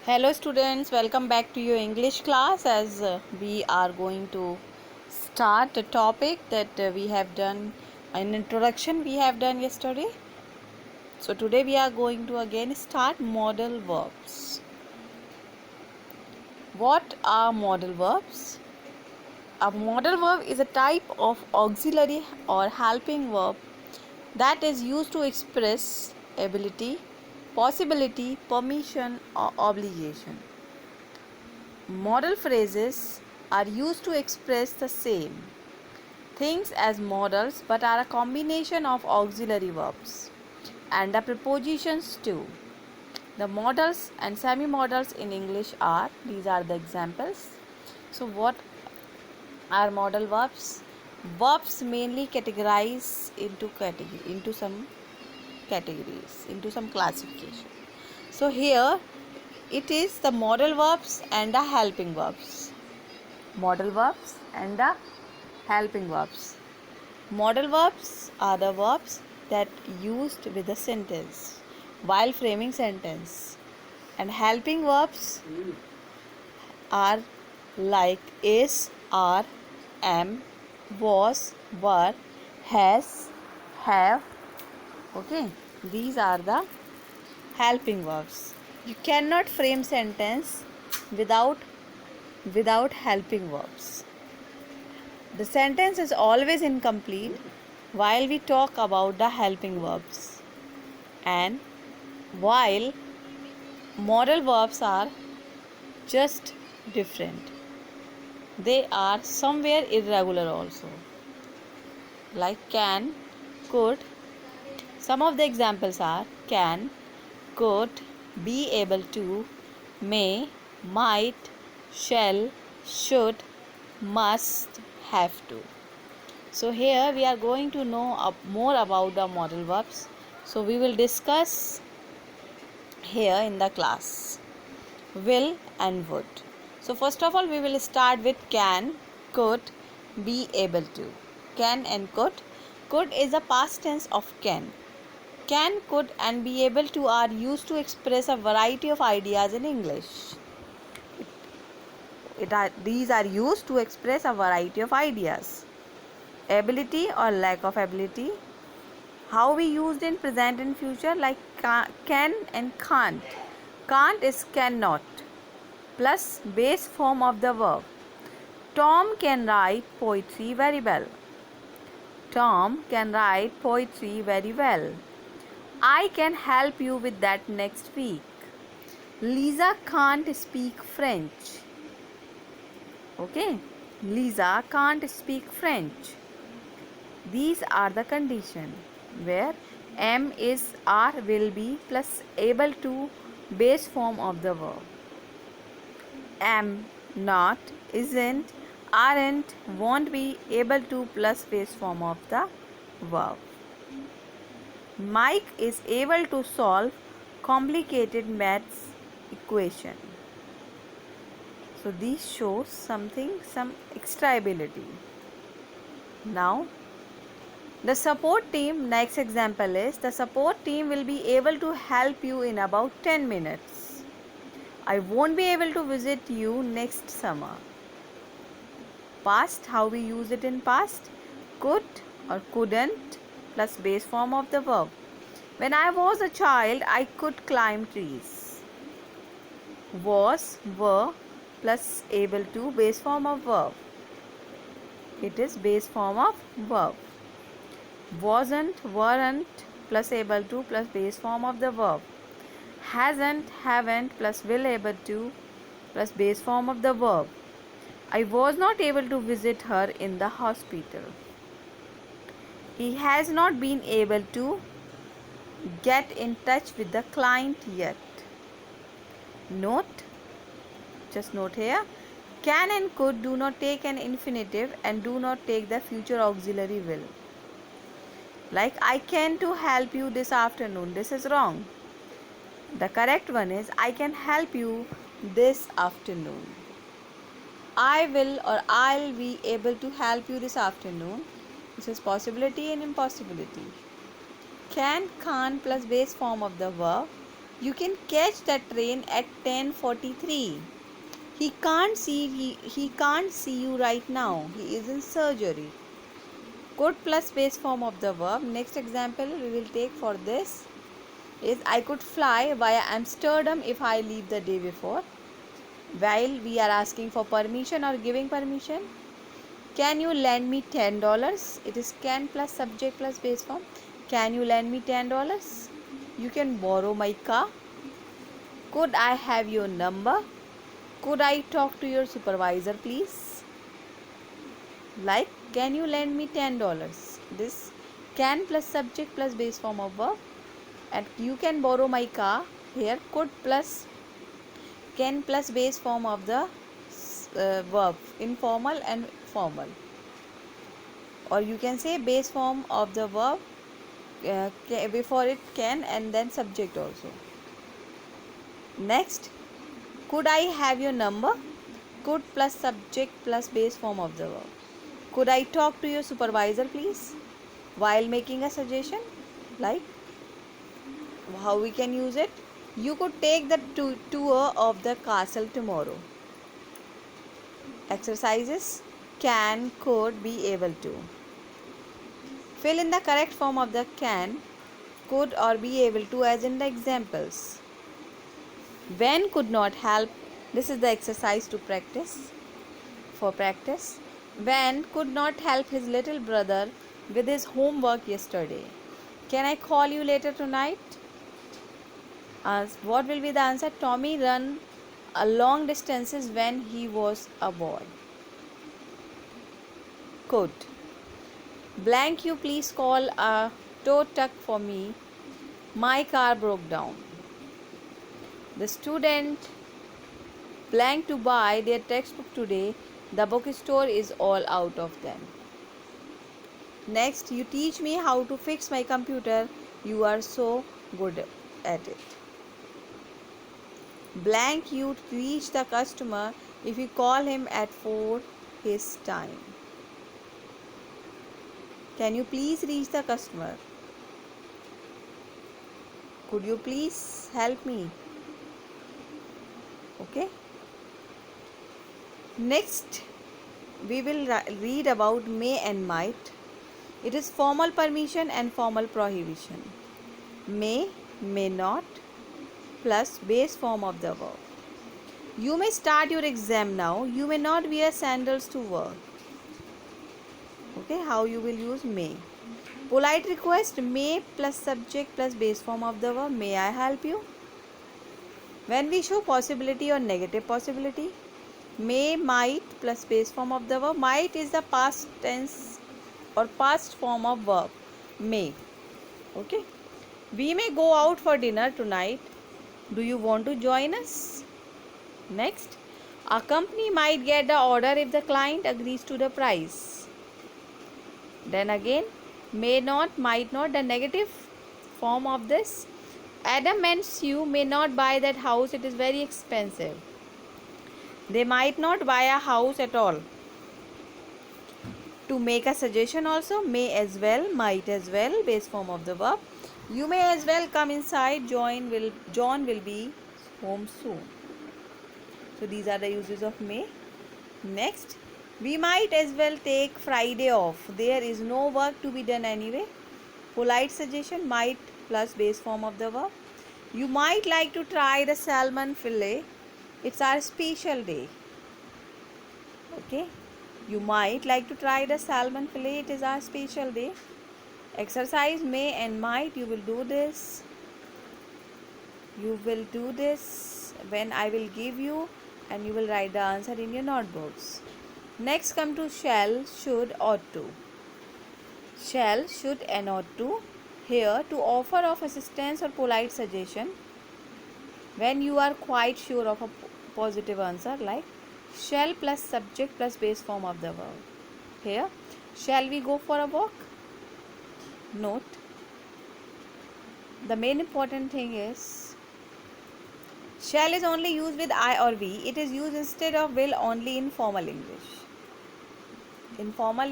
Hello students, welcome back to your English class as we are going to start a topic that we have done an introduction we have done yesterday. So today we are going to again start modal verbs. What are modal verbs? A modal verb is a type of auxiliary or helping verb that is used to express ability, possibility, permission or obligation. Modal phrases are used to express the same things as modals but are a combination of auxiliary verbs and the prepositions too. The modals and semi-modals in English are, these are the examples. So what are modal verbs? Verbs mainly categorize into some categories, into some classification. So here it is the modal verbs and the helping verbs. Modal verbs and the helping verbs. Modal verbs are the verbs that used with a sentence while framing sentence, and helping verbs are like is, are, am, was, were, has, have. Okay, these are the helping verbs. You cannot frame sentence without helping verbs. The sentence is always incomplete while we talk about the helping verbs, and while modal verbs are just different, they are somewhere irregular also, like can, could. Some of the examples are can, could, be able to, may, might, shall, should, must, have to. So here we are going to know more about the modal verbs. So we will discuss here in the class will and would. So first of all we will start with can, could, be able to. Can and could. Could is a past tense of can. Can, could and be able to are used to express a variety of ideas in English. These are used to express a variety of ideas. Ability or lack of ability. How we used in present and future, like can and can't. Can't is cannot plus base form of the verb. Tom can write poetry very well. Tom can write poetry very well. I can help you with that next week. Lisa can't speak French. Okay, Lisa can't speak French. These are the condition where am is, are, will be plus able to base form of the verb. Am, not, isn't, aren't, won't be, able to plus base form of the verb. Mike is able to solve complicated maths equation. So these shows some extra ability. Now the support team, next example is the support team will be able to help you in about 10 minutes. I won't be able to visit you next summer. Past, how we use it in past? Could or couldn't plus base form of the verb. When I was a child, I could climb trees. Was, were plus able to base form of verb. It is base form of verb. Wasn't, weren't plus able to plus base form of the verb. Hasn't, haven't plus will able to plus base form of the verb. I was not able to visit her in the hospital. He has not been able to get in touch with the client yet. Note, just note here, can and could do not take an infinitive and do not take the future auxiliary will. Like I can to help you this afternoon. This is wrong. The correct one is I can help you this afternoon. I will or I'll be able to help you this afternoon. This is possibility and impossibility. Can, can't plus base form of the verb. You can catch that train at 10:43. He can't see you right now. He is in surgery. Could plus base form of the verb. Next example we will take for this is I could fly via Amsterdam if I leave the day before. While we are asking for permission or giving permission. Can you lend me $10? It is can plus subject plus base form. Can you lend me $10? You can borrow my car. Could I have your number? Could I talk to your supervisor, please? Like, can you lend me $10? This can plus subject plus base form of verb. And you can borrow my car. Here, could plus can plus base form of the verb, informal and formal. Or you can say base form of the verb before it can and then subject also. Next, could I have your number? Could plus subject plus base form of the verb. Could I talk to your supervisor, please? While making a suggestion, like how we can use it. You could take the tour of the castle tomorrow. Exercises can, could, be able to. Fill in the correct form of the can, could or be able to as in the examples. When could not help. This is the exercise to practice. For practice. When could not help his little brother with his homework yesterday. Can I call you later tonight? What will be the answer? Tommy ran a long distances when he was a boy. Could. Blank, you please call a tow truck for me. My car broke down. The student blank to buy their textbook today. The bookstore is all out of them. Next, you teach me how to fix my computer. You are so good at it. Blank, you reach the customer if you call him at 4 his time. Can you please reach the customer? Could you please help me? Okay. Next, we will read about may and might. It is formal permission and formal prohibition. May, may not, plus base form of the verb. You may start your exam now. You may not wear sandals to work. Okay, how you will use may. Polite request, may plus subject plus base form of the verb. May I help you? When we show possibility or negative possibility, may, might plus base form of the verb. Might is the past tense or past form of verb. May. Okay. We may go out for dinner tonight. Do you want to join us? Next, a company might get the order if the client agrees to the price. Then again, may not, might not, the negative form of this. Adam and Sue may not buy that house, it is very expensive. They might not buy a house at all. To make a suggestion also, may as well, might as well, base form of the verb. You may as well come inside. John will be home soon. So these are the uses of may. Next, we might as well take Friday off. There is no work to be done anyway. Polite suggestion, might plus base form of the verb. You might like to try the salmon fillet. It's our special day. Okay. You might like to try the salmon fillet. It is our special day. Exercise may and might. You will do this. You will do this when I will give you, and you will write the answer in your notebooks. Next, come to shall, should, ought to. Shall, should and ought to. Here, to offer of assistance or polite suggestion when you are quite sure of a positive answer, like shall plus subject plus base form of the verb. Here, shall we go for a walk? Note, the main important thing is shall is only used with I or we. It is used instead of will only in formal English. In formal